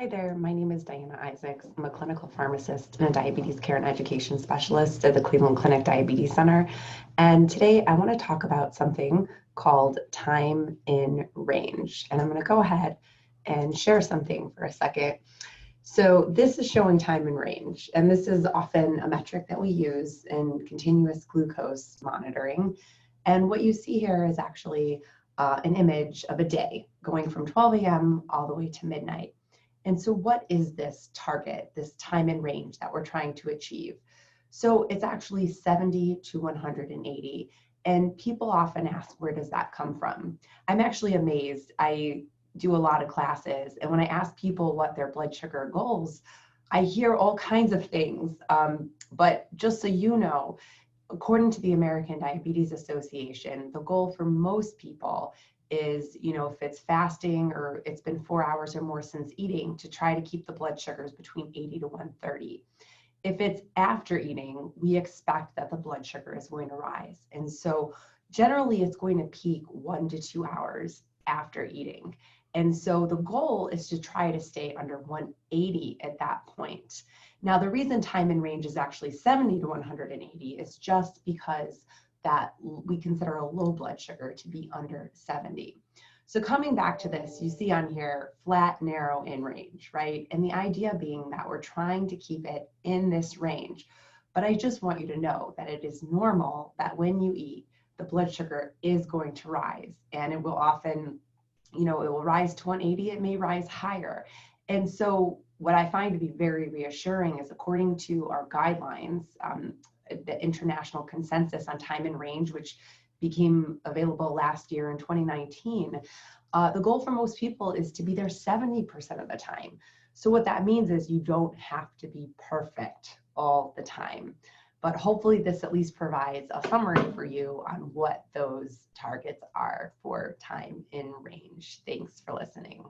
Hi there, my name is Diana Isaacs. I'm a clinical pharmacist and a diabetes care and education specialist at the Cleveland Clinic Diabetes Center. And today I want to talk about something called time in range. And I'm going to go ahead and share something for a second. So this is showing time in range, and this is often a metric that we use in continuous glucose monitoring. And what you see here is actually an image of a day going from 12 a.m. all the way to midnight. And so what is this target, this time in range that we're trying to achieve? So it's actually 70 to 180. And people often ask, where does that come from? I'm actually amazed. I do a lot of classes, and when I ask people what their blood sugar goals, I hear all kinds of things. But just so you know, according to the American Diabetes Association, the goal for most people is, if it's fasting or it's been 4 hours or more since eating, to try to keep the blood sugars between 80 to 130. If it's after eating, we expect that the blood sugar is going to rise. And so generally it's going to peak 1 to 2 hours after eating. And so the goal is to try to stay under 180 at that point. Now, the reason time in range is actually 70 to 180 is just because that we consider a low blood sugar to be under 70. So coming back to this, you see on here, flat, narrow, in range, right? And the idea being that we're trying to keep it in this range. But I just want you to know that it is normal that when you eat, the blood sugar is going to rise, and it will often, it will rise to 180, it may rise higher. And so what I find to be very reassuring is, according to our guidelines, the international consensus on time in range, which became available last year in 2019, the goal for most people is to be there 70% of the time. So what that means is you don't have to be perfect all the time. But hopefully this at least provides a summary for you on what those targets are for time in range. Thanks for listening.